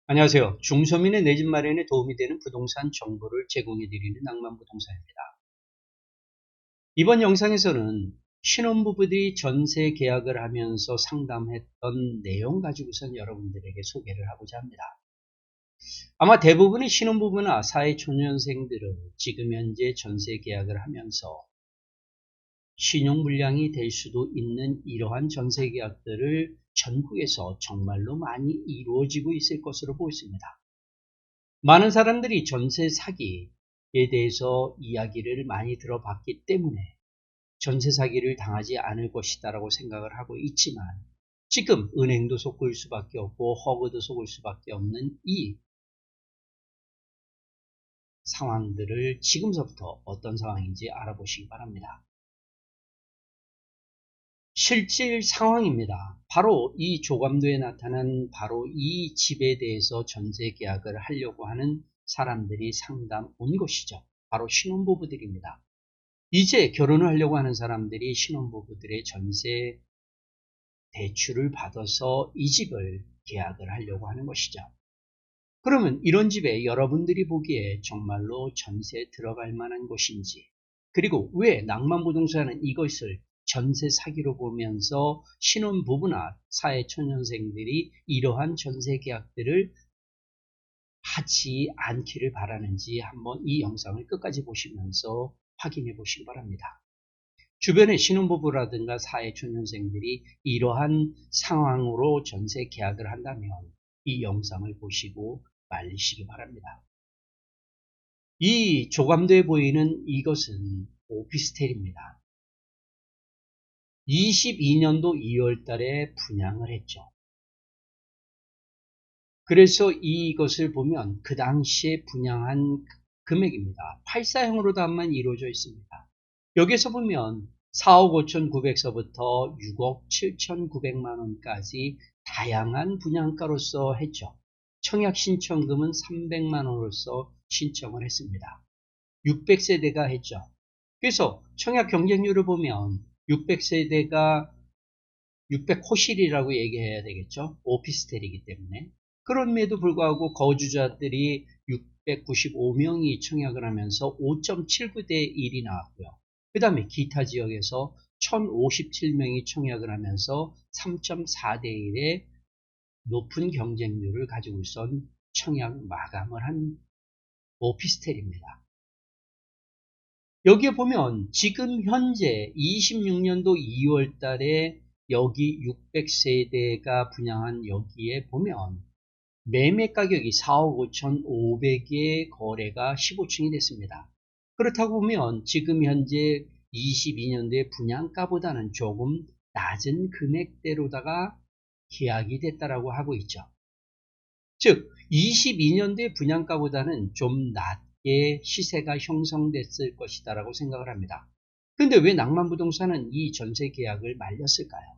안녕하세요. 중소민의 내 집 마련에 도움이 되는 부동산 정보를 제공해드리는 낭만부동산입니다. 이번 영상에서는 신혼부부들이 전세 계약을 하면서 상담했던 내용 가지고선 여러분들에게 소개를 하고자 합니다. 아마 대부분의 신혼부부나 사회초년생들은 지금 현재 전세 계약을 하면서 신용불량이 될 수도 있는 이러한 전세 계약들을 전국에서 정말로 많이 이루어지고 있을 것으로 보입니다. 많은 사람들이 전세 사기에 대해서 이야기를 많이 들어봤기 때문에 전세 사기를 당하지 않을 것이다라고 생각을 하고 있지만 지금 은행도 속을 수밖에 없고 허그도 속을 수밖에 없는 이 상황들을 지금서부터 어떤 상황인지 알아보시기 바랍니다. 실질 상황입니다. 바로 이 조감도에 나타난 바로 이 집에 대해서 전세 계약을 하려고 하는 사람들이 상담 온 것이죠. 바로 신혼부부들입니다. 이제 결혼을 하려고 하는 사람들이 신혼부부들의 전세 대출을 받아서 이 집을 계약을 하려고 하는 것이죠. 그러면 이런 집에 여러분들이 보기에 정말로 전세 들어갈 만한 곳인지, 그리고 왜 낭만부동산은 이것을 전세 사기로 보면서 신혼부부나 사회초년생들이 이러한 전세 계약들을 하지 않기를 바라는지 한번 이 영상을 끝까지 보시면서 확인해 보시기 바랍니다. 주변의 신혼부부라든가 사회초년생들이 이러한 상황으로 전세 계약을 한다면 이 영상을 보시고 말리시기 바랍니다. 이 조감도에 보이는 이것은 오피스텔입니다. 22년도 2월 달에 분양을 했죠. 그래서 이것을 보면 그 당시에 분양한 금액입니다. 8사형으로 다만 이루어져 있습니다. 여기서 보면 4억 5,900서부터 6억 7,900만원까지 다양한 분양가로서 했죠. 청약 신청금은 300만원으로서 신청을 했습니다. 600세대가 했죠. 그래서 청약 경쟁률을 보면 600세대가 600호실이라고 얘기해야 되겠죠. 오피스텔이기 때문에. 그럼에도 불구하고 거주자들이 695명이 청약을 하면서 5.79대 1이 나왔고요. 그 다음에 기타 지역에서 1057명이 청약을 하면서 3.4대 1의 높은 경쟁률을 가지고 있던 청약 마감을 한 오피스텔입니다. 여기에 보면 지금 현재 26년도 2월 달에 여기 600세대가 분양한 여기에 보면 매매 가격이 4억 5,500의 거래가 15층이 됐습니다. 그렇다고 보면 지금 현재 22년도의 분양가보다는 조금 낮은 금액대로다가 계약이 됐다라고 하고 있죠. 즉 22년도의 분양가보다는 좀 낮게 시세가 형성됐을 것이다 라고 생각을 합니다. 그런데 왜 낭만부동산은 이 전세 계약을 말렸을까요?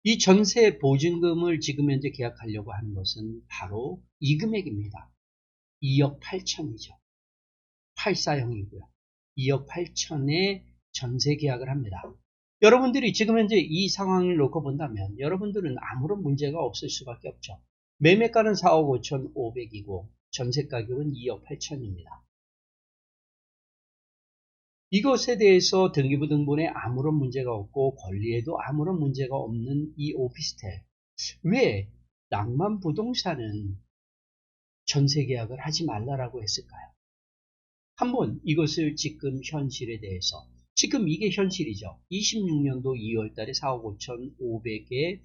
이 전세 보증금을 지금 현재 계약하려고 하는 것은 바로 이 금액입니다. 2억 8천이죠. 84형이고요. 2억 8천에 전세 계약을 합니다. 여러분들이 지금 현재 이 상황을 놓고 본다면 여러분들은 아무런 문제가 없을 수밖에 없죠. 매매가는 4억 5,500이고 전세 가격은 2억 8천입니다. 이것에 대해서 등기부등본에 아무런 문제가 없고 권리에도 아무런 문제가 없는 이 오피스텔, 왜 낭만부동산은 전세 계약을 하지 말라라고 했을까요? 한번 이것을 지금 현실에 대해서, 지금 이게 현실이죠. 26년도 2월 달에 4억 5,500의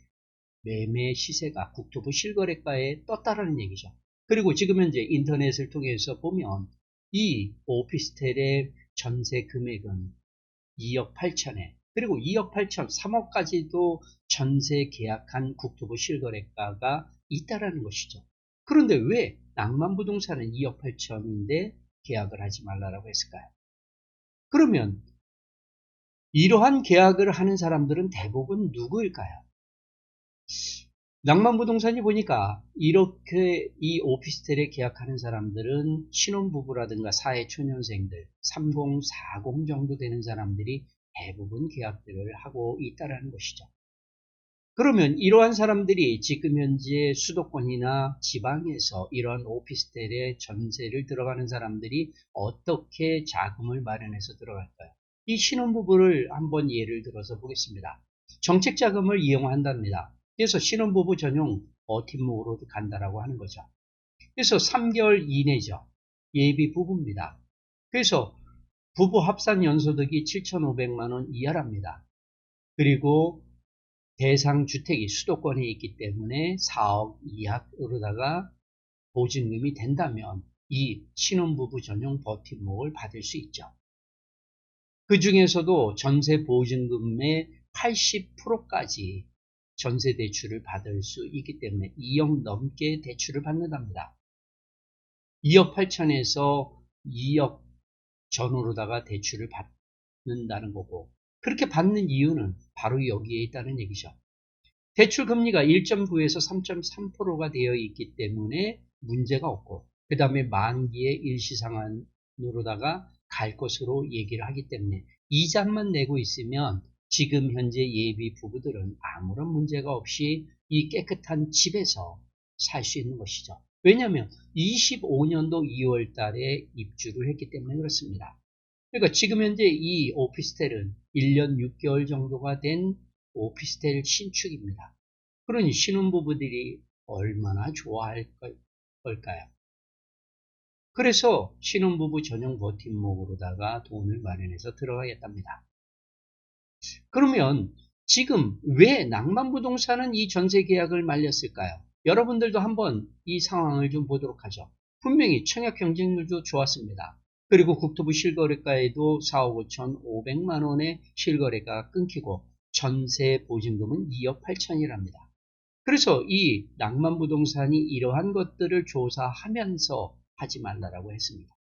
매매 시세가 국토부 실거래가에 떴다라는 얘기죠. 그리고 지금 현재 인터넷을 통해서 보면 이 오피스텔의 전세 금액은 2억 8천에, 그리고 2억 8천, 3억까지도 전세 계약한 국토부 실거래가가 있다라는 것이죠. 그런데 왜 낭만부동산은 2억 8천인데 계약을 하지 말라고 했을까요? 그러면 이러한 계약을 하는 사람들은 대부분 누구일까요? 낭만부동산이 보니까 이렇게 이 오피스텔에 계약하는 사람들은 신혼부부라든가 사회초년생들 3040 정도 되는 사람들이 대부분 계약들을 하고 있다는 것이죠. 그러면 이러한 사람들이 지금 현재 수도권이나 지방에서 이러한 오피스텔에 전세를 들어가는 사람들이 어떻게 자금을 마련해서 들어갈까요? 이 신혼부부를 한번 예를 들어서 보겠습니다. 정책자금을 이용한답니다. 그래서 신혼부부 전용 버팀목으로 간다라고 하는 거죠. 그래서 3개월 이내죠. 예비 부부입니다. 그래서 부부 합산 연소득이 7,500만 원 이하랍니다. 그리고 대상 주택이 수도권에 있기 때문에 4억 이하로다가 보증금이 된다면 이 신혼부부 전용 버팀목을 받을 수 있죠. 그 중에서도 전세 보증금의 80%까지 전세 대출을 받을 수 있기 때문에 2억 넘게 대출을 받는답니다. 2억 8천에서 2억 전후로다가 대출을 받는다는 거고, 그렇게 받는 이유는 바로 여기에 있다는 얘기죠. 대출 금리가 1.9에서 3.3%가 되어 있기 때문에 문제가 없고, 그 다음에 만기의 일시상환으로다가 갈 것으로 얘기를 하기 때문에 이자만 내고 있으면 지금 현재 예비 부부들은 아무런 문제가 없이 이 깨끗한 집에서 살 수 있는 것이죠. 왜냐하면 25년도 2월 달에 입주를 했기 때문에 그렇습니다. 그러니까 지금 현재 이 오피스텔은 1년 6개월 정도가 된 오피스텔 신축입니다. 그러니 신혼부부들이 얼마나 좋아할 걸까요? 그래서 신혼부부 전용 버팀목으로다가 돈을 마련해서 들어가겠답니다. 그러면 지금 왜 낭만부동산은 이 전세계약을 말렸을까요? 여러분들도 한번 이 상황을 좀 보도록 하죠. 분명히 청약 경쟁률도 좋았습니다. 그리고 국토부 실거래가에도 4억 5천 5백만 원의 실거래가 끊기고 전세 보증금은 2억 8천이랍니다. 그래서 이 낭만부동산이 이러한 것들을 조사하면서 하지 말라라고 했습니다.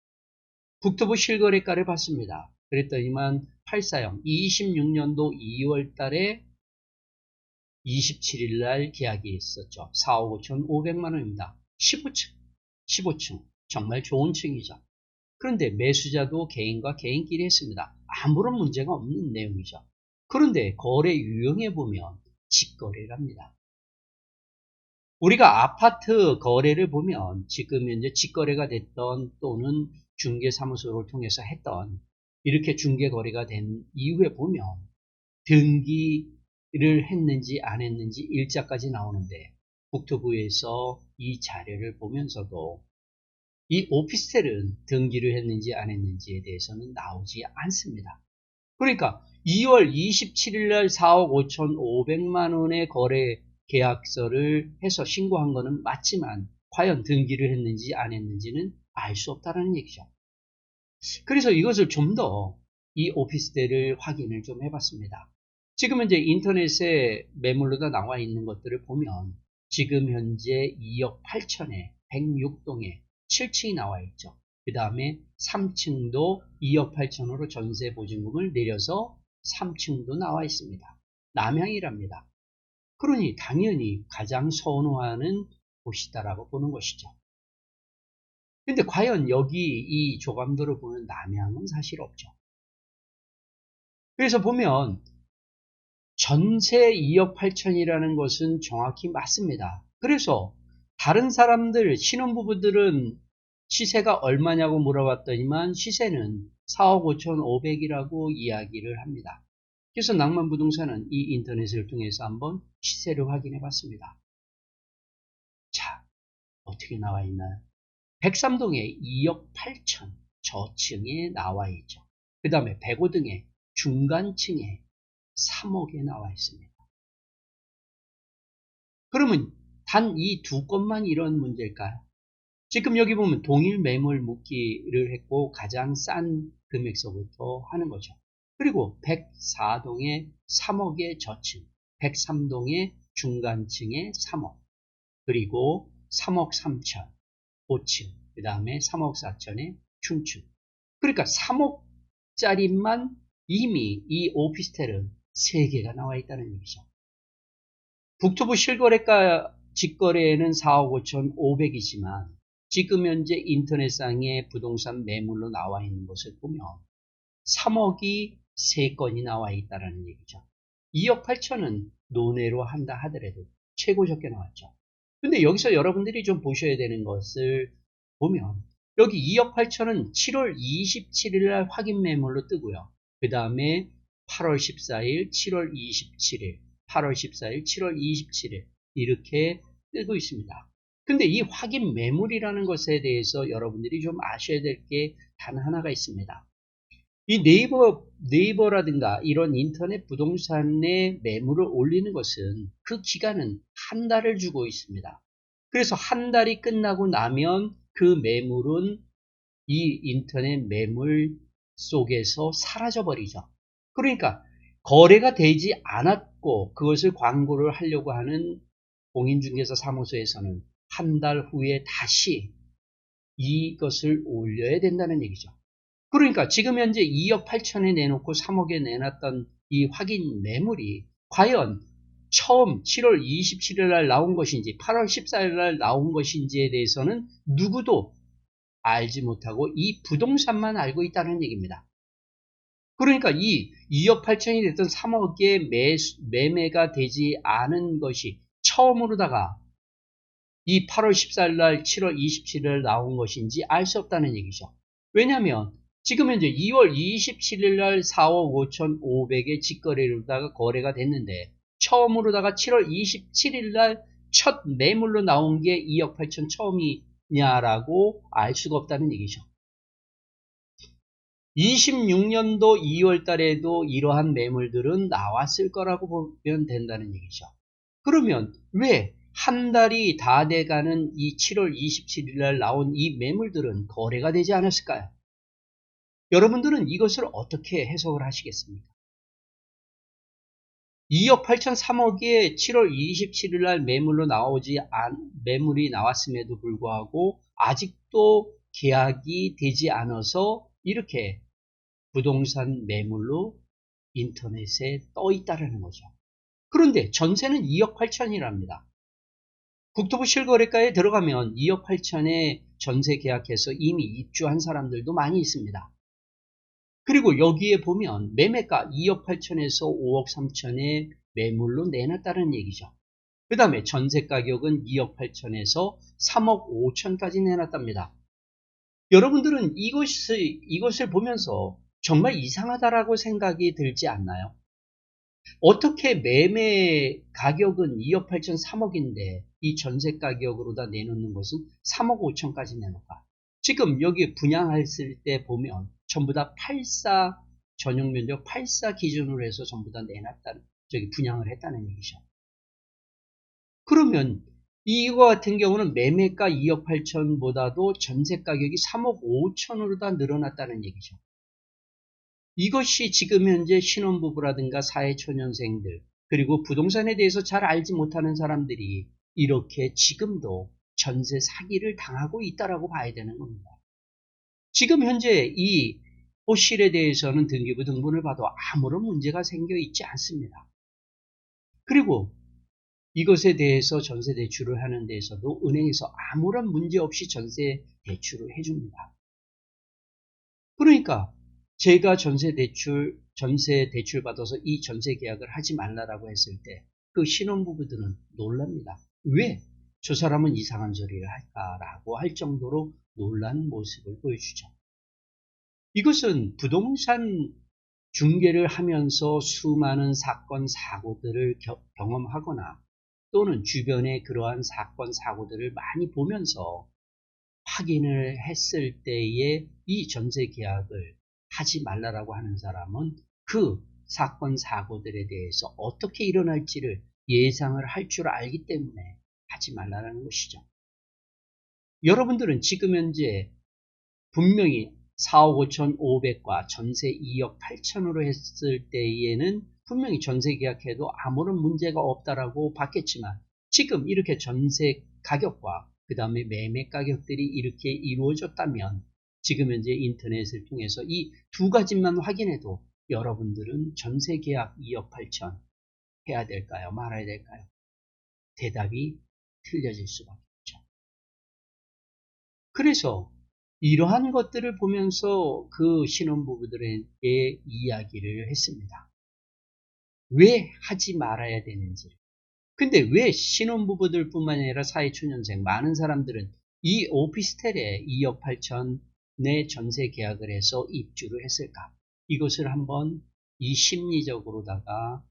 국토부 실거래가를 봤습니다. 그랬더니만 8사형 26년도 2월 달에 27일 날 계약이 있었죠. 4억 5천 5백만 원입니다. 15층. 정말 좋은 층이죠. 그런데 매수자도 개인과 개인끼리 했습니다. 아무런 문제가 없는 내용이죠. 그런데 거래 유형에 보면 직거래랍니다. 우리가 아파트 거래를 보면 지금 현재 직거래가 됐던 또는 중개사무소를 통해서 했던 이렇게 중개거래가 된 이후에 보면 등기를 했는지 안 했는지 일자까지 나오는데 국토부에서 이 자료를 보면서도 이 오피스텔은 등기를 했는지 안 했는지에 대해서는 나오지 않습니다. 그러니까 2월 27일 날 4억 5천 5백만 원의 거래 계약서를 해서 신고한 거는 맞지만 과연 등기를 했는지 안 했는지는 알 수 없다는 얘기죠. 그래서 이것을 좀 더 이 오피스텔을 확인을 좀 해봤습니다. 지금 현재 인터넷에 매물로다 나와 있는 것들을 보면 지금 현재 2억 8천에 106동에 7층이 나와 있죠. 그 다음에 3층도 2억 8천으로 전세 보증금을 내려서 3층도 나와 있습니다. 남향이랍니다. 그러니 당연히 가장 선호하는 곳이다라고 보는 것이죠. 근데 과연 여기 이 조감도를 보는 남향은 사실 없죠. 그래서 보면 전세 2억 8천이라는 것은 정확히 맞습니다. 그래서 다른 사람들, 신혼부부들은 시세가 얼마냐고 물어봤더니만 시세는 4억 5천 5백이라고 이야기를 합니다. 그래서 낭만부동산은 이 인터넷을 통해서 한번 시세를 확인해 봤습니다. 자, 어떻게 나와 있나요? 103동에 2억 8천 저층에 나와 있죠. 그 다음에 105등에 중간층에 3억에 나와 있습니다. 그러면 단 이 두 건만 이런 문제일까요? 지금 여기 보면 동일 매물 묶기를 했고 가장 싼 금액서부터 하는 거죠. 그리고 104동에 3억의 저층, 103동에 중간층에 3억, 그리고 3억 3천, 5층, 그 다음에 3억 4천의 중층. 그러니까 3억짜리만 이미 이 오피스텔은 3개가 나와 있다는 얘기죠. 국토부 실거래가 직거래에는 4억 5천 5백이지만 지금 현재 인터넷상에 부동산 매물로 나와 있는 것을 보면 3억이 3건이 나와 있다는 얘기죠. 2억 8천은 논외로 한다 하더라도 최고 적게 나왔죠. 근데 여기서 여러분들이 좀 보셔야 되는 것을 보면 여기 2억 8천은 7월 27일 날 확인 매물로 뜨고요. 그 다음에 8월 14일, 7월 27일, 8월 14일, 7월 27일 이렇게 뜨고 있습니다. 근데 이 확인 매물이라는 것에 대해서 여러분들이 좀 아셔야 될 게 단 하나가 있습니다. 이 네이버라든가 이런 인터넷 부동산에 매물을 올리는 것은 그 기간은 한 달을 주고 있습니다. 그래서 한 달이 끝나고 나면 그 매물은 이 인터넷 매물 속에서 사라져 버리죠. 그러니까 거래가 되지 않았고 그것을 광고를 하려고 하는 공인중개사 사무소에서는 한 달 후에 다시 이것을 올려야 된다는 얘기죠. 그러니까 지금 현재 2억 8천에 내놓고 3억에 내놨던 이 확인 매물이 과연 처음 7월 27일 날 나온 것인지 8월 14일 날 나온 것인지에 대해서는 누구도 알지 못하고 이 부동산만 알고 있다는 얘기입니다. 그러니까 이 2억 8천이 됐던 3억의 매매가 되지 않은 것이 처음으로다가 이 8월 14일 날 7월 27일 날 나온 것인지 알 수 없다는 얘기죠. 왜냐하면 지금 현재 2월 27일 날 4억 5,500의 직거래로다가 거래가 됐는데 처음으로다가 7월 27일 날 첫 매물로 나온 게 2억 8천 처음이냐라고 알 수가 없다는 얘기죠. 26년도 2월 달에도 이러한 매물들은 나왔을 거라고 보면 된다는 얘기죠. 그러면 왜 한 달이 다 돼가는 이 7월 27일 날 나온 이 매물들은 거래가 되지 않았을까요? 여러분들은 이것을 어떻게 해석을 하시겠습니까? 2억 8천 3억에 7월 27일 날 매물이 나왔음에도 불구하고 아직도 계약이 되지 않아서 이렇게 부동산 매물로 인터넷에 떠 있다는 거죠. 그런데 전세는 2억 8천이랍니다. 국토부 실거래가에 들어가면 2억 8천에 전세 계약해서 이미 입주한 사람들도 많이 있습니다. 그리고 여기에 보면 매매가 2억 8천에서 5억 3천에 매물로 내놨다는 얘기죠. 그 다음에 전세 가격은 2억 8천에서 3억 5천까지 내놨답니다. 여러분들은 이것을 보면서 정말 이상하다라고 생각이 들지 않나요? 어떻게 매매 가격은 2억 8천 3억인데 이 전세 가격으로다 내놓는 것은 3억 5천까지 내놓을까? 지금 여기 분양했을 때 보면 전부 다 84 전용 면적 84 기준으로 해서 전부 다 내놨다는 분양을 했다는 얘기죠. 그러면 이거 같은 경우는 매매가 2억 8천보다도 전세 가격이 3억 5천으로 다 늘어났다는 얘기죠. 이것이 지금 현재 신혼부부라든가 사회초년생들 그리고 부동산에 대해서 잘 알지 못하는 사람들이 이렇게 지금도 전세 사기를 당하고 있다라고 봐야 되는 겁니다. 지금 현재 이 호실에 대해서는 등기부 등본을 봐도 아무런 문제가 생겨 있지 않습니다. 그리고 이것에 대해서 전세 대출을 하는 데에서도 은행에서 아무런 문제 없이 전세 대출을 해줍니다. 그러니까 제가 전세 대출 받아서 이 전세 계약을 하지 말라라고 했을 때 그 신혼부부들은 놀랍니다. 왜 저 사람은 이상한 소리를 할까라고 할 정도로 놀란 모습을 보여주죠. 이것은 부동산 중개를 하면서 수많은 사건, 사고들을 경험하거나 또는 주변에 그러한 사건, 사고들을 많이 보면서 확인을 했을 때에 이 전세 계약을 하지 말라라고 하는 사람은 그 사건, 사고들에 대해서 어떻게 일어날지를 예상을 할 줄 알기 때문에 하지 말라는 것이죠. 여러분들은 지금 현재 분명히 4억 5천 5백과 전세 2억 8천으로 했을 때에는 분명히 전세 계약해도 아무런 문제가 없다라고 봤겠지만 지금 이렇게 전세 가격과 그 다음에 매매 가격들이 이렇게 이루어졌다면 지금 현재 인터넷을 통해서 이 두 가지만 확인해도 여러분들은 전세 계약 2억 8천 해야 될까요? 말아야 될까요? 대답이 틀려질 수밖에 없죠. 그래서 이러한 것들을 보면서 그 신혼부부들에게 이야기를 했습니다. 왜 하지 말아야 되는지. 근데 왜 신혼부부들 뿐만 아니라 사회초년생 많은 사람들은 이 오피스텔에 2억 8천의 전세 계약을 해서 입주를 했을까? 이것을 한번 이 심리적으로다가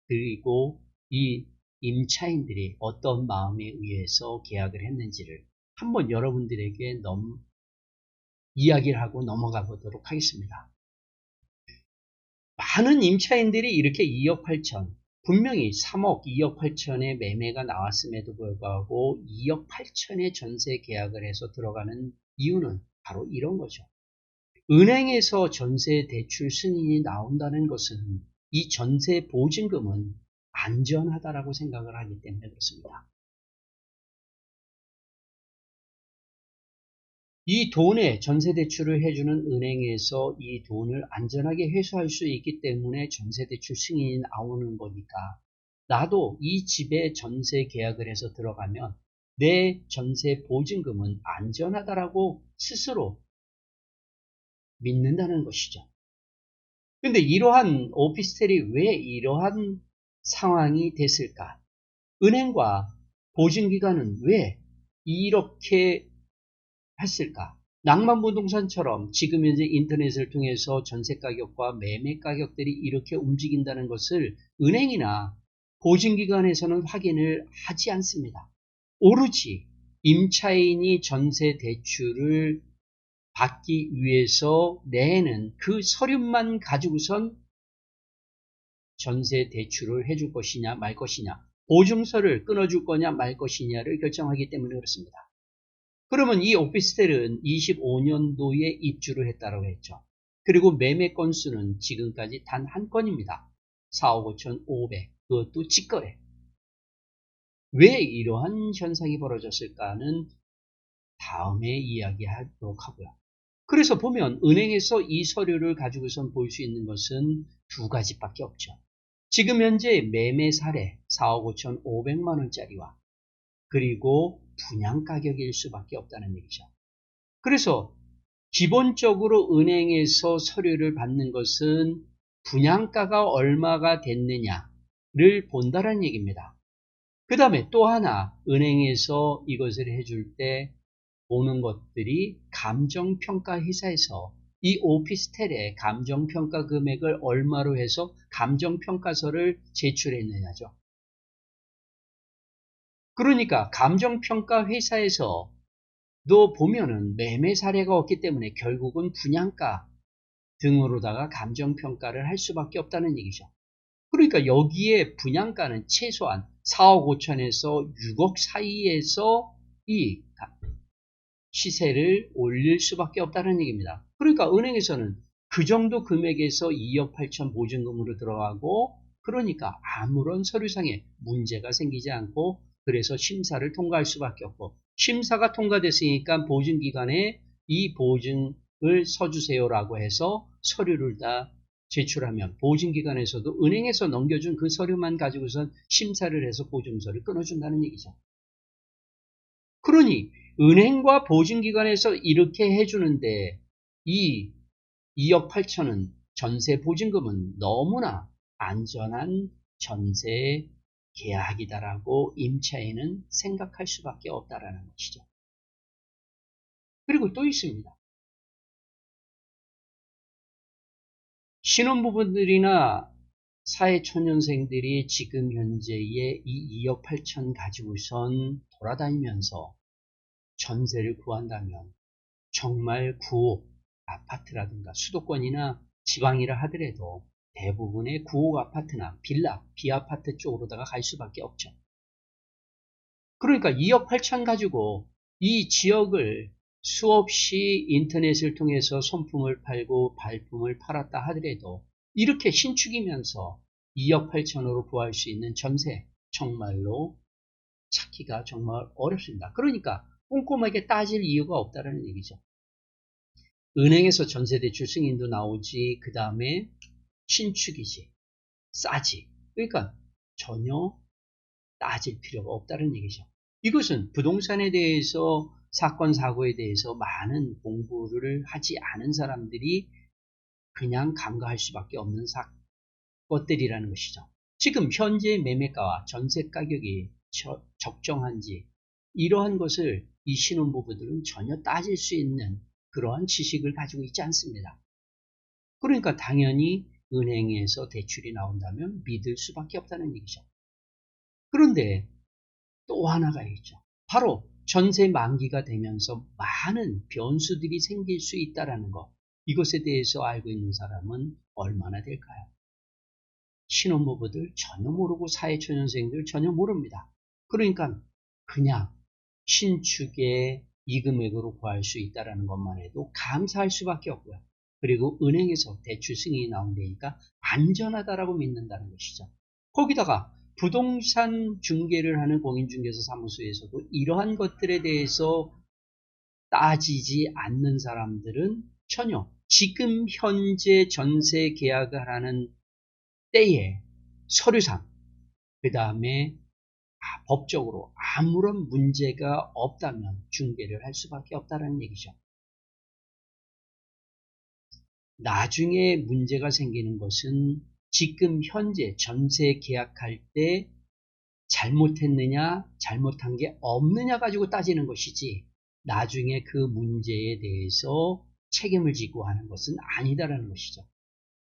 그리고 이 임차인들이 어떤 마음에 의해서 계약을 했는지를 한번 여러분들에게 이야기를 하고 넘어가 보도록 하겠습니다. 많은 임차인들이 이렇게 2억 8천, 분명히 3억, 2억 8천의 매매가 나왔음에도 불구하고 2억 8천의 전세 계약을 해서 들어가는 이유는 바로 이런 거죠. 은행에서 전세 대출 승인이 나온다는 것은 이 전세 보증금은 안전하다라고 생각을 하기 때문에 그렇습니다. 이 돈에 전세 대출을 해주는 은행에서 이 돈을 안전하게 회수할 수 있기 때문에 전세 대출 승인이 나오는 거니까 나도 이 집에 전세 계약을 해서 들어가면 내 전세 보증금은 안전하다라고 스스로 믿는다는 것이죠. 근데 이러한 오피스텔이 왜 이러한 상황이 됐을까? 은행과 보증기관은 왜 이렇게 했을까? 낭만부동산처럼 지금 현재 인터넷을 통해서 전세가격과 매매가격들이 이렇게 움직인다는 것을 은행이나 보증기관에서는 확인을 하지 않습니다. 오로지 임차인이 전세 대출을 받기 위해서 내는 그 서류만 가지고선 전세 대출을 해줄 것이냐 말 것이냐, 보증서를 끊어줄 거냐 말 것이냐를 결정하기 때문에 그렇습니다. 그러면 이 오피스텔은 25년도에 입주를 했다고 했죠. 그리고 매매 건수는 지금까지 단 한 건입니다. 4억 5천5백, 그것도 직거래. 왜 이러한 현상이 벌어졌을까는 다음에 이야기하도록 하고요. 그래서 보면 은행에서 이 서류를 가지고선 볼 수 있는 것은 두 가지밖에 없죠. 지금 현재 매매 사례 4억 5천5백만 원짜리와 그리고 분양가격일 수밖에 없다는 얘기죠. 그래서 기본적으로 은행에서 서류를 받는 것은 분양가가 얼마가 됐느냐를 본다는 얘기입니다. 그 다음에 또 하나 은행에서 이것을 해줄 때 보는 것들이 감정평가 회사에서 이 오피스텔의 감정평가 금액을 얼마로 해서 감정평가서를 제출했느냐죠. 그러니까 감정평가 회사에서 도 보면은 매매 사례가 없기 때문에 결국은 분양가 등으로다가 감정평가를 할 수밖에 없다는 얘기죠. 그러니까 여기에 분양가는 최소한 4억 5천에서 6억 사이에서 이 시세를 올릴 수밖에 없다는 얘기입니다. 그러니까 은행에서는 그 정도 금액에서 2억 8천 보증금으로 들어가고 그러니까 아무런 서류상에 문제가 생기지 않고 그래서 심사를 통과할 수밖에 없고 심사가 통과됐으니까 보증기관에 이 보증을 서주세요라고 해서 서류를 다 제출하면 보증기관에서도 은행에서 넘겨준 그 서류만 가지고선 심사를 해서 보증서를 끊어준다는 얘기죠. 그러니 은행과 보증기관에서 이렇게 해주는데 이 2억 8천은 전세 보증금은 너무나 안전한 전세 계약이다라고 임차인은 생각할 수밖에 없다라는 것이죠. 그리고 또 있습니다. 신혼부부들이나 사회초년생들이 지금 현재의 이 2억 8천 가지고선 돌아다니면서 전세를 구한다면 정말 구옥 아파트라든가 수도권이나 지방이라 하더라도 대부분의 구옥 아파트나 빌라, 비아파트 쪽으로다가 갈 수밖에 없죠. 그러니까 2억 8천 가지고 이 지역을 수없이 인터넷을 통해서 손품을 팔고 발품을 팔았다 하더라도 이렇게 신축이면서 2억 8천으로 구할 수 있는 전세 정말로 찾기가 정말 어렵습니다. 그러니까 꼼꼼하게 따질 이유가 없다는 얘기죠. 은행에서 전세대출 승인도 나오지 그 다음에 신축이지 싸지 그러니까 전혀 따질 필요가 없다는 얘기죠. 이것은 부동산에 대해서 사건 사고에 대해서 많은 공부를 하지 않은 사람들이 그냥 간과할 수밖에 없는 것들이라는 것이죠. 지금 현재의 매매가와 전세 가격이 적정한지 이러한 것을 이 신혼부부들은 전혀 따질 수 있는 그러한 지식을 가지고 있지 않습니다. 그러니까 당연히 은행에서 대출이 나온다면 믿을 수밖에 없다는 얘기죠. 그런데 또 하나가 있죠. 바로 전세 만기가 되면서 많은 변수들이 생길 수 있다는 것. 이것에 대해서 알고 있는 사람은 얼마나 될까요? 신혼부부들 전혀 모르고 사회초년생들 전혀 모릅니다. 그러니까 그냥 신축에 이 금액으로 구할 수 있다는 것만 해도 감사할 수밖에 없고요. 그리고 은행에서 대출 승인이 나온다니까 안전하다라고 믿는다는 것이죠. 거기다가 부동산 중개를 하는 공인중개사 사무소에서도 이러한 것들에 대해서 따지지 않는 사람들은 전혀 지금 현재 전세 계약을 하는 때에 서류상 그 다음에 법적으로 아무런 문제가 없다면 중개를 할 수밖에 없다는 얘기죠. 나중에 문제가 생기는 것은 지금 현재 전세 계약할 때 잘못했느냐 잘못한 게 없느냐 가지고 따지는 것이지 나중에 그 문제에 대해서 책임을 지고 하는 것은 아니다라는 것이죠.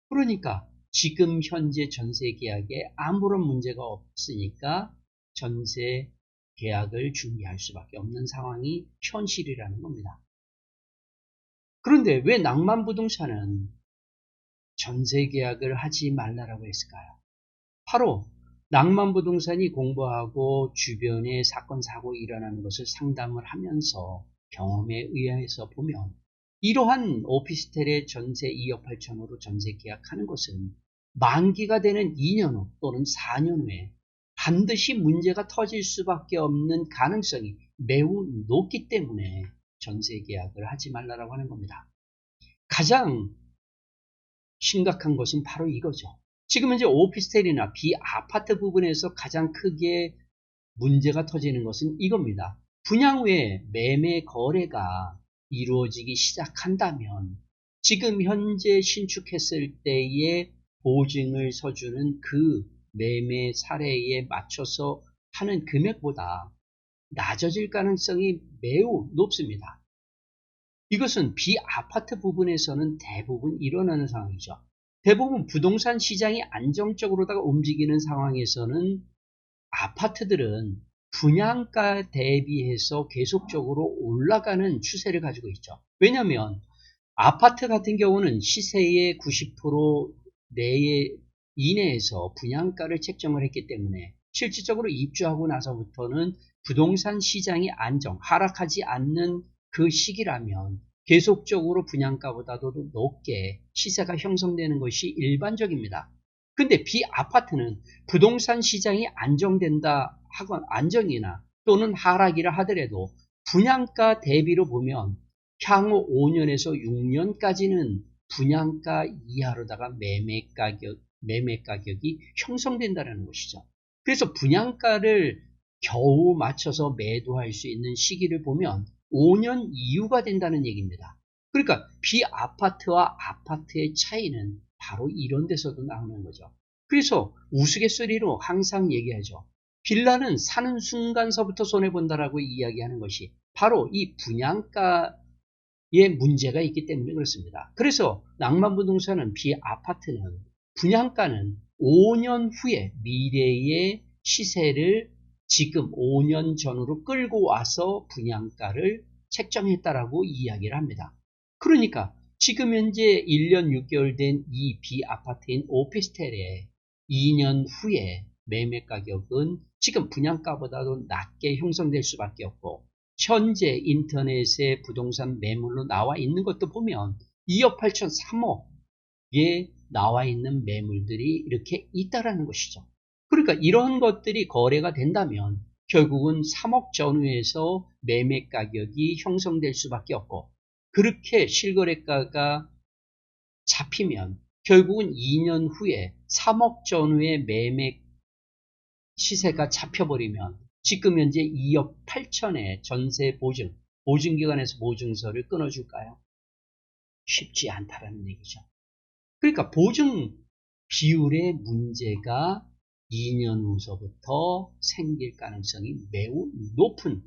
그러니까 지금 현재 전세 계약에 아무런 문제가 없으니까 전세 계약을 중개할 수밖에 없는 상황이 현실이라는 겁니다. 그런데 왜 낭만부동산은 전세 계약을 하지 말라라고 했을까요? 바로 낭만부동산이 공부하고 주변에 사건 사고 일어나는 것을 상담을 하면서 경험에 의해서 보면 이러한 오피스텔의 전세 2억 8천으로 전세 계약하는 것은 만기가 되는 2년 후 또는 4년 후에 반드시 문제가 터질 수밖에 없는 가능성이 매우 높기 때문에 전세 계약을 하지 말라고 하는 겁니다. 가장 심각한 것은 바로 이거죠. 지금 현재 오피스텔이나 비아파트 부분에서 가장 크게 문제가 터지는 것은 이겁니다. 분양 후에 매매 거래가 이루어지기 시작한다면 지금 현재 신축했을 때의 보증을 서주는 그 매매 사례에 맞춰서 하는 금액보다 낮아질 가능성이 매우 높습니다. 이것은 비아파트 부분에서는 대부분 일어나는 상황이죠. 대부분 부동산 시장이 안정적으로다가 움직이는 상황에서는 아파트들은 분양가 대비해서 계속적으로 올라가는 추세를 가지고 있죠. 왜냐하면 아파트 같은 경우는 시세의 90% 이내에서 분양가를 책정을 했기 때문에 실질적으로 입주하고 나서부터는 부동산 시장이 하락하지 않는 그 시기라면 계속적으로 분양가보다도 높게 시세가 형성되는 것이 일반적입니다. 근데 비아파트는 부동산 시장이 안정된다 하건 안정이나 또는 하락이라 하더라도 분양가 대비로 보면 향후 5년에서 6년까지는 분양가 이하로다가 매매 가격이 형성된다는 것이죠. 그래서 분양가를 겨우 맞춰서 매도할 수 있는 시기를 보면 5년 이후가 된다는 얘기입니다. 그러니까 비아파트와 아파트의 차이는 바로 이런 데서도 나오는 거죠. 그래서 우스갯소리로 항상 얘기하죠. 빌라는 사는 순간서부터 손해본다라고 이야기하는 것이 바로 이 분양가에 문제가 있기 때문에 그렇습니다. 그래서 낭만부동산은 비아파트는 분양가는 5년 후에 미래의 시세를 지금 5년 전으로 끌고 와서 분양가를 책정했다라고 이야기를 합니다. 그러니까 지금 현재 1년 6개월 된 이 비아파트인 오피스텔의 2년 후에 매매 가격은 지금 분양가보다도 낮게 형성될 수밖에 없고 현재 인터넷에 부동산 매물로 나와 있는 것도 보면 2억 8천 3억에 나와 있는 매물들이 이렇게 있다라는 것이죠. 그러니까 이런 것들이 거래가 된다면 결국은 3억 전후에서 매매 가격이 형성될 수밖에 없고 그렇게 실거래가가 잡히면 결국은 2년 후에 3억 전후의 매매 시세가 잡혀버리면 지금 현재 2억 8천의 전세 보증기관에서 보증서를 끊어줄까요? 쉽지 않다라는 얘기죠. 그러니까 비율의 문제가 2년 후서부터 생길 가능성이 매우 높은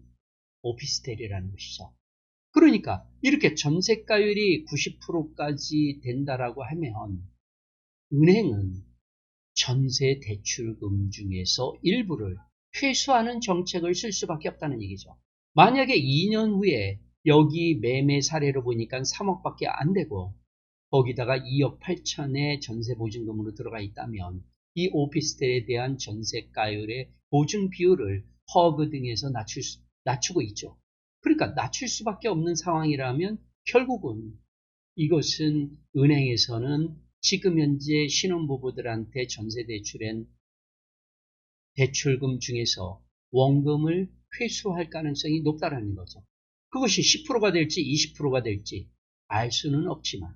오피스텔이라는 것이죠. 그러니까 이렇게 전세가율이 90%까지 된다라고 하면 은행은 전세 대출금 중에서 일부를 회수하는 정책을 쓸 수밖에 없다는 얘기죠. 만약에 2년 후에 여기 매매 사례로 보니까 3억밖에 안 되고 거기다가 2억 8천의 전세 보증금으로 들어가 있다면 이 오피스텔에 대한 전세가율의 보증 비율을 허그 등에서 낮추고 있죠. 그러니까 낮출 수밖에 없는 상황이라면 결국은 이것은 은행에서는 지금 현재 신혼부부들한테 전세 대출한 대출금 중에서 원금을 회수할 가능성이 높다는 거죠. 그것이 10%가 될지 20%가 될지 알 수는 없지만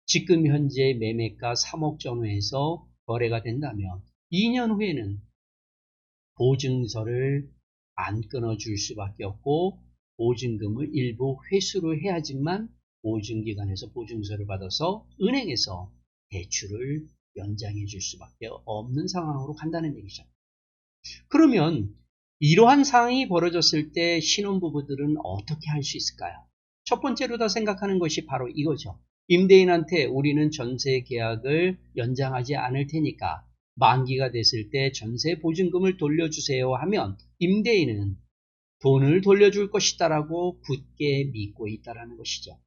지금 현재 매매가 3억 전후에서 거래가 된다면 2년 후에는 보증서를 안 끊어줄 수밖에 없고 보증금을 일부 회수를 해야지만 보증기관에서 보증서를 받아서 은행에서 대출을 연장해 줄 수밖에 없는 상황으로 간다는 얘기죠. 그러면 이러한 상황이 벌어졌을 때 신혼부부들은 어떻게 할 수 있을까요? 첫 번째로 다 생각하는 것이 바로 이거죠. 임대인한테 우리는 전세 계약을 연장하지 않을 테니까 만기가 됐을 때 전세 보증금을 돌려주세요 하면 임대인은 돈을 돌려줄 것이다라고 굳게 믿고 있다는 것이죠.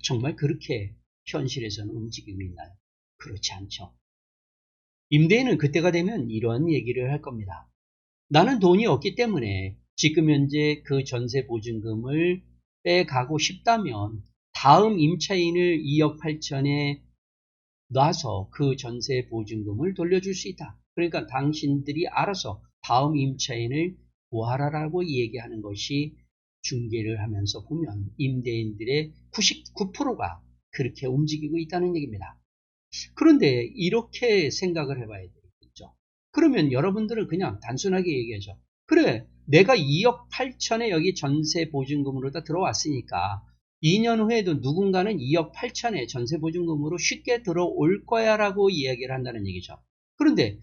정말 그렇게 현실에서는 움직이고 있나요? 그렇지 않죠. 임대인은 그때가 되면 이런 얘기를 할 겁니다. 나는 돈이 없기 때문에 지금 현재 그 전세 보증금을 빼가고 싶다면 다음 임차인을 2억 8천에 놔서 그 전세 보증금을 돌려줄 수 있다. 그러니까 당신들이 알아서 다음 임차인을 구하라라고 얘기하는 것이 중개를 하면서 보면 임대인들의 99%가 그렇게 움직이고 있다는 얘기입니다. 그런데 이렇게 생각을 해봐야 되겠죠. 그러면 여러분들은 그냥 단순하게 얘기하죠. 그래, 내가 2억 8천에 여기 전세 보증금으로 다 들어왔으니까 2년 후에도 누군가는 2억 8천에 전세 보증금으로 쉽게 들어올 거야 라고 이야기를 한다는 얘기죠. 그런데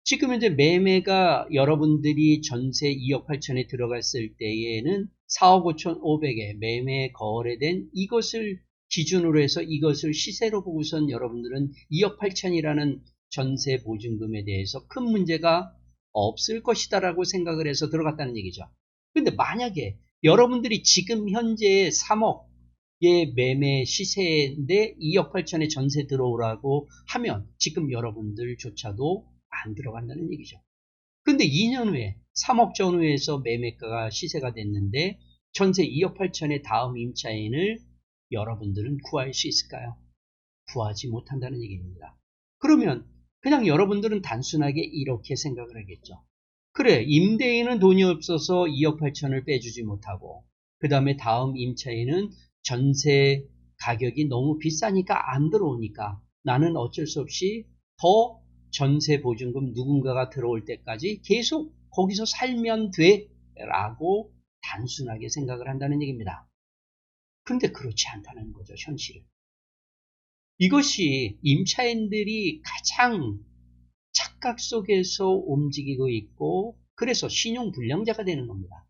지금 현재 매매가 여러분들이 전세 2억 8천에 들어갔을 때에는 4억 5천 5백에 매매 거래된 이것을 기준으로 해서 이것을 시세로 보고선 여러분들은 2억 8천이라는 전세 보증금에 대해서 큰 문제가 없을 것이다라고 생각을 해서 들어갔다는 얘기죠. 근데 만약에 여러분들이 지금 현재 3억의 매매 시세인데 2억 8천에 전세 들어오라고 하면 지금 여러분들조차도 안 들어간다는 얘기죠. 근데 2년 후에 3억 전후에서 매매가가 시세가 됐는데 전세 2억 8천의 다음 임차인을 여러분들은 구할 수 있을까요? 구하지 못한다는 얘기입니다. 그러면 그냥 여러분들은 단순하게 이렇게 생각을 하겠죠. 그래, 임대인은 돈이 없어서 2억 8천을 빼주지 못하고 그 다음에 다음 임차인은 전세 가격이 너무 비싸니까 안 들어오니까 나는 어쩔 수 없이 더 전세 보증금 누군가가 들어올 때까지 계속 거기서 살면 돼 라고 단순하게 생각을 한다는 얘기입니다. 근데 그렇지 않다는 거죠, 현실은. 이것이 임차인들이 가장 착각 속에서 움직이고 있고 그래서 신용불량자가 되는 겁니다.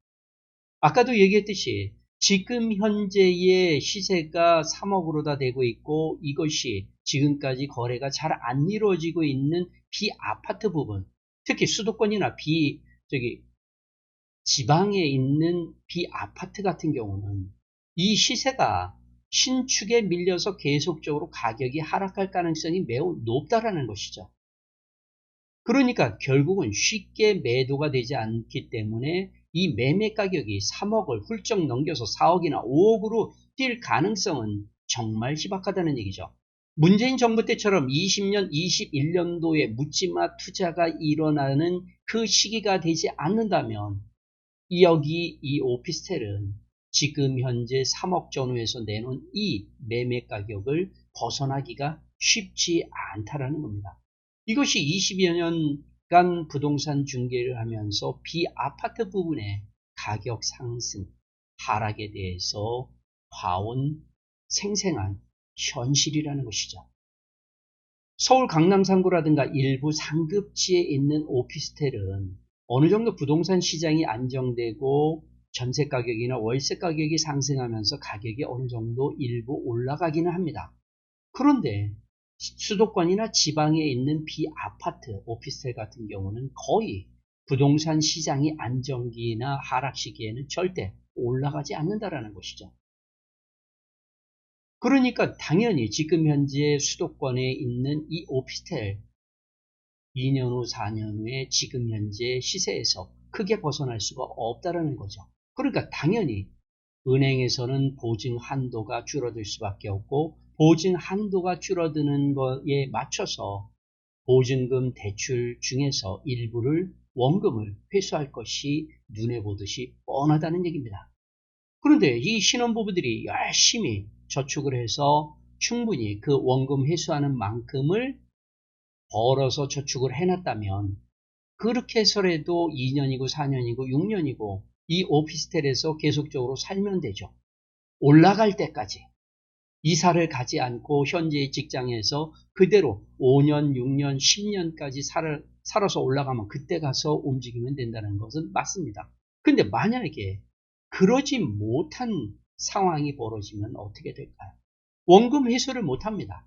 아까도 얘기했듯이 지금 현재의 시세가 3억으로 다 되고 있고 이것이 지금까지 거래가 잘 안 이루어지고 있는 비아파트 부분, 특히 수도권이나 지방에 있는 비아파트 같은 경우는 이 시세가 신축에 밀려서 계속적으로 가격이 하락할 가능성이 매우 높다라는 것이죠. 그러니까 결국은 쉽게 매도가 되지 않기 때문에 이 매매 가격이 3억을 훌쩍 넘겨서 4억이나 5억으로 뛸 가능성은 정말 희박하다는 얘기죠. 문재인 정부 때처럼 20년, 21년도에 묻지마 투자가 일어나는 그 시기가 되지 않는다면 여기 이 오피스텔은 지금 현재 3억 전후에서 내놓은 이 매매 가격을 벗어나기가 쉽지 않다라는 겁니다. 이것이 20여 년간 부동산 중개를 하면서 비아파트 부분의 가격 상승, 하락에 대해서 봐온 생생한 현실이라는 것이죠. 서울 강남 3구라든가 일부 상급지에 있는 오피스텔은 어느 정도 부동산 시장이 안정되고 전세 가격이나 월세 가격이 상승하면서 가격이 어느 정도 일부 올라가기는 합니다. 그런데 수도권이나 지방에 있는 비아파트, 오피스텔 같은 경우는 거의 부동산 시장이 안정기나 하락 시기에는 절대 올라가지 않는다라는 것이죠. 그러니까 당연히 지금 현재 수도권에 있는 이 오피스텔 2년 후, 4년 후에 지금 현재 시세에서 크게 벗어날 수가 없다라는 거죠. 그러니까 당연히 은행에서는 보증 한도가 줄어들 수밖에 없고 보증 한도가 줄어드는 거에 맞춰서 보증금 대출 중에서 일부를 원금을 회수할 것이 눈에 보듯이 뻔하다는 얘기입니다. 그런데 이 신혼부부들이 열심히 저축을 해서 충분히 그 원금 회수하는 만큼을 벌어서 저축을 해놨다면 그렇게 해서라도 2년이고 4년이고 6년이고 이 오피스텔에서 계속적으로 살면 되죠. 올라갈 때까지 이사를 가지 않고 현재의 직장에서 그대로 5년, 6년, 10년까지 살아서 올라가면 그때 가서 움직이면 된다는 것은 맞습니다. 근데 만약에 그러지 못한 상황이 벌어지면 어떻게 될까요? 원금 회수를 못합니다.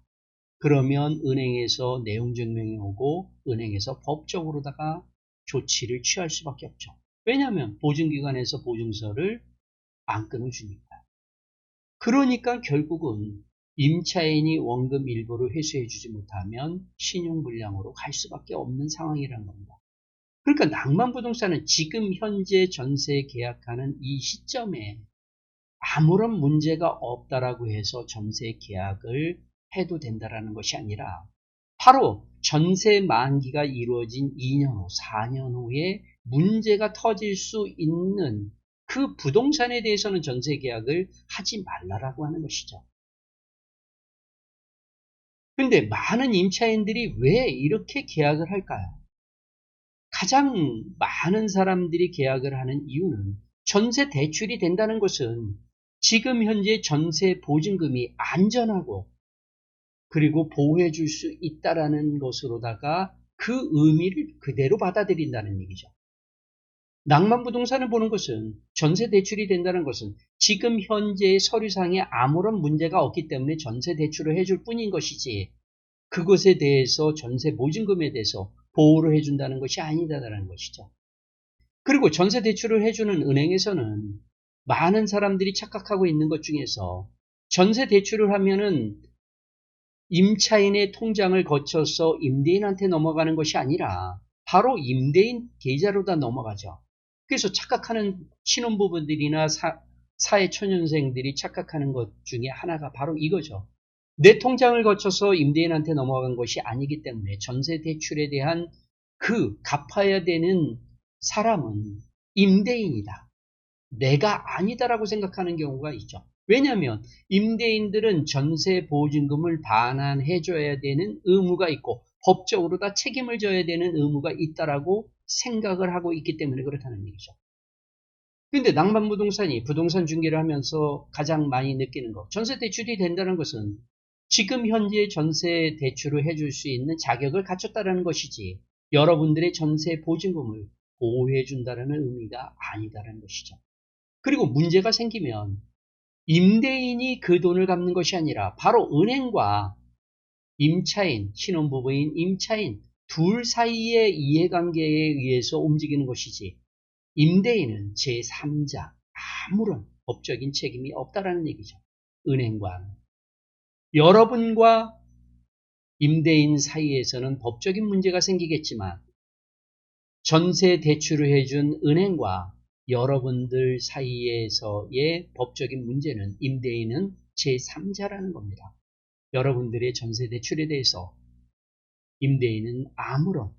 그러면 은행에서 내용 증명이 오고 은행에서 법적으로다가 조치를 취할 수밖에 없죠. 왜냐하면 보증기관에서 보증서를 안 끊어주니까. 그러니까 결국은 임차인이 원금 일부를 회수해주지 못하면 신용불량으로 갈 수밖에 없는 상황이라는 겁니다. 그러니까 낭만부동산은 지금 현재 전세 계약하는 이 시점에 아무런 문제가 없다라고 해서 전세 계약을 해도 된다라는 것이 아니라 바로 전세 만기가 이루어진 2년 후, 4년 후에 문제가 터질 수 있는 그 부동산에 대해서는 전세 계약을 하지 말라라고 하는 것이죠. 근데 많은 임차인들이 왜 이렇게 계약을 할까요? 가장 많은 사람들이 계약을 하는 이유는 전세 대출이 된다는 것은 지금 현재 전세 보증금이 안전하고 그리고 보호해 줄 수 있다라는 것으로다가 그 의미를 그대로 받아들인다는 얘기죠. 낭만부동산을 보는 것은 전세 대출이 된다는 것은 지금 현재의 서류상에 아무런 문제가 없기 때문에 전세 대출을 해줄 뿐인 것이지 그것에 대해서 전세 보증금에 대해서 보호를 해준다는 것이 아니다라는 것이죠. 그리고 전세 대출을 해주는 은행에서는 많은 사람들이 착각하고 있는 것 중에서 전세 대출을 하면은 임차인의 통장을 거쳐서 임대인한테 넘어가는 것이 아니라 바로 임대인 계좌로 다 넘어가죠. 그래서 착각하는 신혼부부들이나 사회초년생들이 착각하는 것 중에 하나가 바로 이거죠. 내 통장을 거쳐서 임대인한테 넘어간 것이 아니기 때문에 전세 대출에 대한 그 갚아야 되는 사람은 임대인이다. 내가 아니다라고 생각하는 경우가 있죠. 왜냐하면 임대인들은 전세 보증금을 반환해줘야 되는 의무가 있고 법적으로 다 책임을 져야 되는 의무가 있다라고 생각을 하고 있기 때문에 그렇다는 얘기죠. 그런데 낭만부동산이 부동산 중개를 하면서 가장 많이 느끼는 것, 전세 대출이 된다는 것은 지금 현재 전세 대출을 해줄 수 있는 자격을 갖췄다는 것이지 여러분들의 전세 보증금을 보호해 준다는 의미가 아니다라는 것이죠. 그리고 문제가 생기면 임대인이 그 돈을 갚는 것이 아니라 바로 은행과 임차인, 신혼부부인 임차인 둘 사이의 이해관계에 의해서 움직이는 것이지 임대인은 제3자 아무런 법적인 책임이 없다라는 얘기죠. 은행과 여러분과 임대인 사이에서는 법적인 문제가 생기겠지만 전세 대출을 해준 은행과 여러분들 사이에서의 법적인 문제는 임대인은 제3자라는 겁니다. 여러분들의 전세 대출에 대해서 임대인은 아무런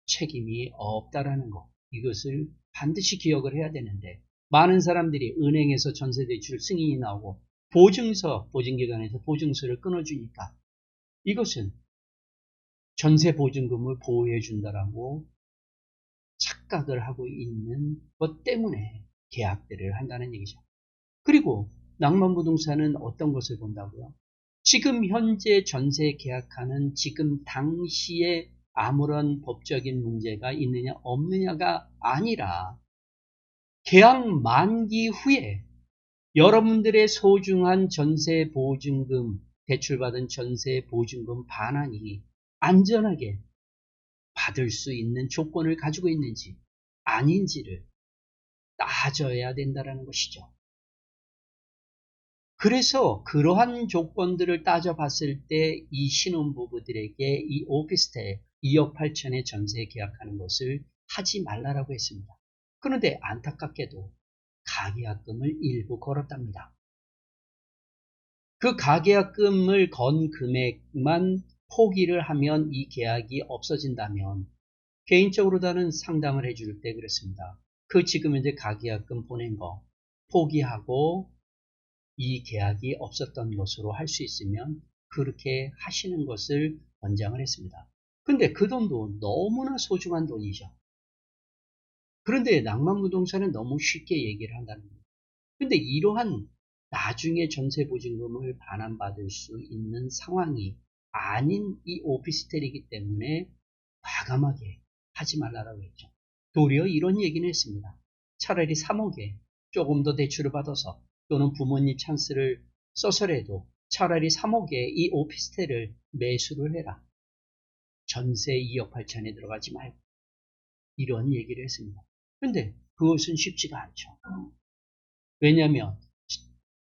책임이 없다라는 것. 이것을 반드시 기억을 해야 되는데 많은 사람들이 은행에서 전세 대출 승인이 나오고 보증기관에서 보증서를 끊어주니까 이것은 전세 보증금을 보호해 준다라고 착각을 하고 있는 것 때문에 계약들을 한다는 얘기죠. 그리고 낭만부동산은 어떤 것을 본다고요? 지금 현재 전세 계약하는 지금 당시에 아무런 법적인 문제가 있느냐 없느냐가 아니라 계약 만기 후에 여러분들의 소중한 전세 보증금, 대출받은 전세 보증금 반환이 안전하게 받을 수 있는 조건을 가지고 있는지 아닌지를 따져야 된다는 것이죠. 그래서 그러한 조건들을 따져봤을 때 이 신혼부부들에게 이 오피스텔 2억 8천에 전세 계약하는 것을 하지 말라라고 했습니다. 그런데 안타깝게도 가계약금을 일부 걸었답니다. 그 가계약금을 건 금액만 포기를 하면 이 계약이 없어진다면 개인적으로 나는 상담을 해줄 때 그랬습니다. 그 지금 현재 가계약금 보낸 거 포기하고 이 계약이 없었던 것으로 할 수 있으면 그렇게 하시는 것을 권장을 했습니다. 근데 그 돈도 너무나 소중한 돈이죠. 그런데 낭만부동산은 너무 쉽게 얘기를 한다는 거예요. 근데 이러한 나중에 전세보증금을 반환받을 수 있는 상황이 아닌 이 오피스텔이기 때문에 과감하게 하지 말라고 했죠. 도리어 이런 얘기는 했습니다. 차라리 3억에 조금 더 대출을 받아서 또는 부모님 찬스를 써서라도 차라리 3억에 이 오피스텔을 매수를 해라. 전세 2억 8천에 들어가지 말고 이런 얘기를 했습니다. 그런데 그것은 쉽지가 않죠. 왜냐하면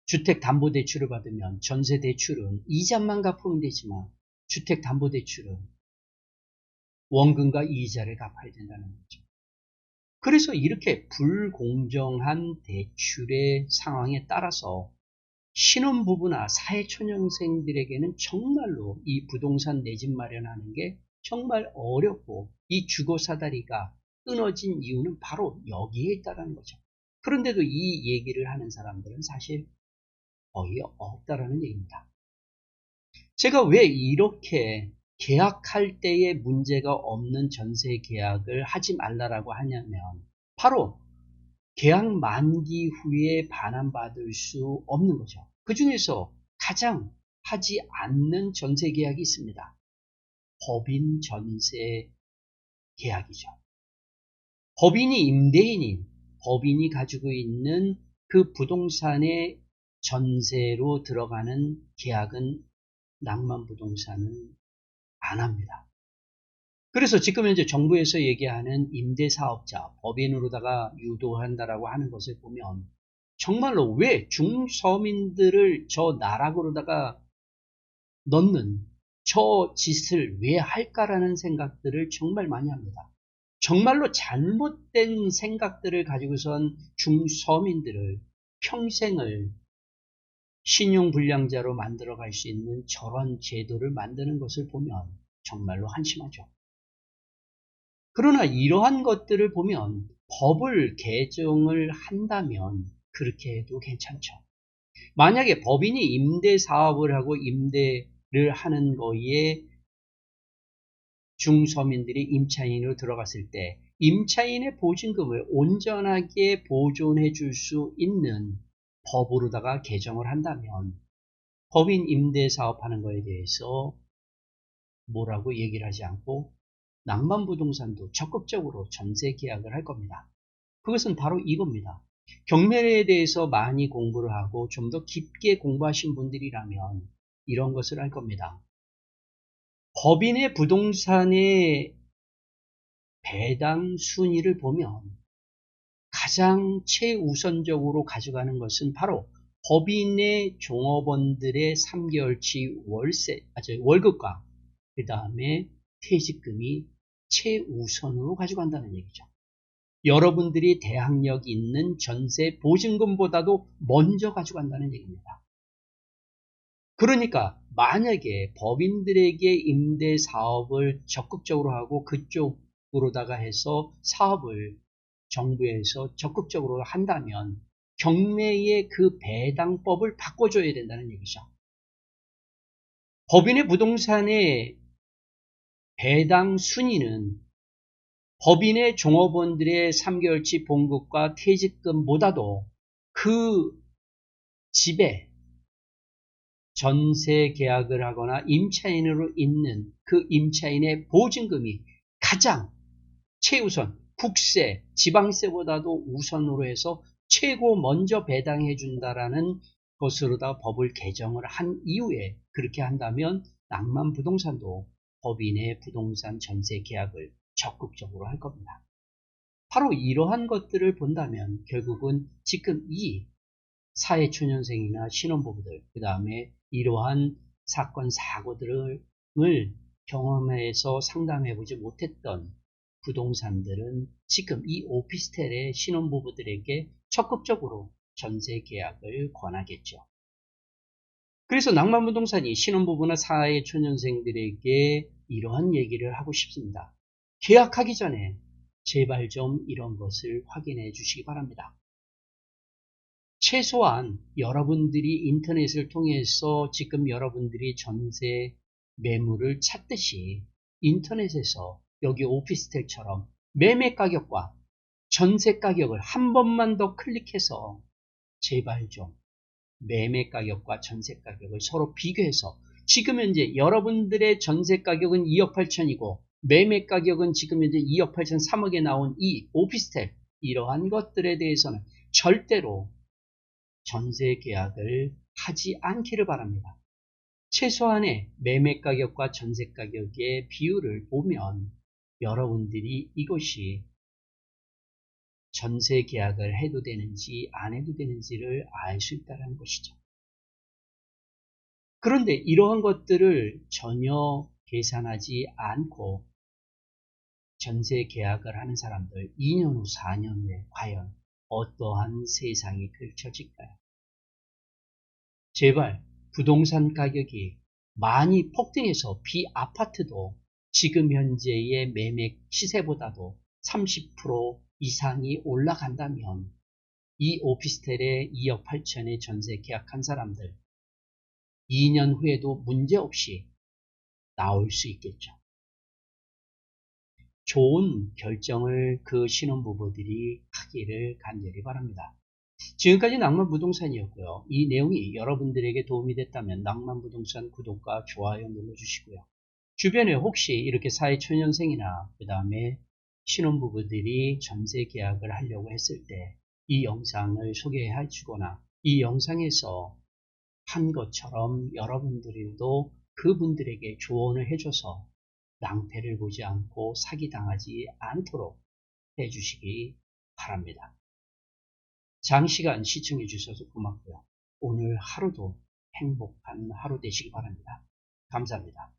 주택담보대출을 받으면 전세대출은 이자만 갚으면 되지만 주택담보대출은 원금과 이자를 갚아야 된다는 거죠. 그래서 이렇게 불공정한 대출의 상황에 따라서 신혼부부나 사회초년생들에게는 정말로 이 부동산 내 집 마련하는 게 정말 어렵고 이 주거사다리가 끊어진 이유는 바로 여기에 있다는 거죠. 그런데도 이 얘기를 하는 사람들은 사실 거의 없다라는 얘기입니다. 제가 왜 이렇게 계약할 때에 문제가 없는 전세 계약을 하지 말라라고 하냐면 바로 계약 만기 후에 반환받을 수 없는 거죠. 그 중에서 가장 하지 않는 전세 계약이 있습니다. 법인 전세 계약이죠. 법인이 임대인인 법인이 가지고 있는 그 부동산의 전세로 들어가는 계약은 낭만부동산은 안 합니다. 그래서 지금 현재 정부에서 얘기하는 임대사업자, 법인으로다가 유도한다라고 하는 것을 보면 정말로 왜 중서민들을 저 나락으로다가 넣는 저 짓을 왜 할까라는 생각들을 정말 많이 합니다. 정말로 잘못된 생각들을 가지고선 중서민들을 평생을 신용불량자로 만들어갈 수 있는 저런 제도를 만드는 것을 보면 정말로 한심하죠. 그러나 이러한 것들을 보면 법을 개정을 한다면 그렇게 해도 괜찮죠. 만약에 법인이 임대사업을 하고 임대를 하는 거에 중서민들이 임차인으로 들어갔을 때 임차인의 보증금을 온전하게 보존해 줄 수 있는 법으로다가 개정을 한다면 법인 임대사업하는 거에 대해서 뭐라고 얘기를 하지 않고 낭만부동산도 적극적으로 전세 계약을 할 겁니다. 그것은 바로 이겁니다. 경매에 대해서 많이 공부를 하고 좀 더 깊게 공부하신 분들이라면 이런 것을 할 겁니다. 법인의 부동산의 배당 순위를 보면 가장 최우선적으로 가져가는 것은 바로 법인의 종업원들의 3개월치 월급과 그 다음에 퇴직금이 최우선으로 가져간다는 얘기죠. 여러분들이 대항력 있는 전세 보증금보다도 먼저 가져간다는 얘기입니다. 그러니까 만약에 법인들에게 임대 사업을 적극적으로 하고 그쪽으로다가 해서 사업을 정부에서 적극적으로 한다면 경매의 그 배당법을 바꿔줘야 된다는 얘기죠. 법인의 부동산의 배당 순위는 법인의 종업원들의 3개월치 봉급과 퇴직금보다도 그 집의 전세 계약을 하거나 임차인으로 있는 그 임차인의 보증금이 가장 최우선, 국세, 지방세보다도 우선으로 해서 최고 먼저 배당해 준다라는 것으로다 법을 개정을 한 이후에 그렇게 한다면 낭만부동산도 법인의 부동산 전세 계약을 적극적으로 할 겁니다. 바로 이러한 것들을 본다면 결국은 지금 이 사회초년생이나 신혼부부들, 그 다음에 이러한 사건, 사고들을 경험해서 상담해보지 못했던 부동산들은 지금 이 오피스텔의 신혼부부들에게 적극적으로 전세 계약을 권하겠죠. 그래서 낭만부동산이 신혼부부나 사회초년생들에게 이러한 얘기를 하고 싶습니다. 계약하기 전에 제발 좀 이런 것을 확인해 주시기 바랍니다. 최소한 여러분들이 인터넷을 통해서 지금 여러분들이 전세 매물을 찾듯이 인터넷에서 여기 오피스텔처럼 매매 가격과 전세 가격을 한 번만 더 클릭해서 제발 좀 매매 가격과 전세 가격을 서로 비교해서 지금 현재 여러분들의 전세 가격은 2억 8천이고 매매 가격은 지금 현재 2억 8천 3억에 나온 이 오피스텔 이러한 것들에 대해서는 절대로 전세 계약을 하지 않기를 바랍니다. 최소한의 매매 가격과 전세 가격의 비율을 보면 여러분들이 이것이 전세 계약을 해도 되는지 안 해도 되는지를 알 수 있다는 것이죠. 그런데 이러한 것들을 전혀 계산하지 않고 전세 계약을 하는 사람들 2년 후, 4년 후에 과연 어떠한 세상이 펼쳐질까요? 제발 부동산 가격이 많이 폭등해서 비아파트도 지금 현재의 매매 시세보다도 30% 이상이 올라간다면 이 오피스텔에 2억 8천에 전세 계약한 사람들 2년 후에도 문제없이 나올 수 있겠죠. 좋은 결정을 그 신혼부부들이 하기를 간절히 바랍니다. 지금까지 낭만부동산이었고요. 이 내용이 여러분들에게 도움이 됐다면 낭만부동산 구독과 좋아요 눌러주시고요. 주변에 혹시 이렇게 사회초년생이나 그 다음에 신혼부부들이 전세 계약을 하려고 했을 때 이 영상을 소개해 주거나 이 영상에서 한 것처럼 여러분들도 그분들에게 조언을 해줘서 낭패를 보지 않고 사기당하지 않도록 해주시기 바랍니다. 장시간 시청해 주셔서 고맙고요. 오늘 하루도 행복한 하루 되시기 바랍니다. 감사합니다.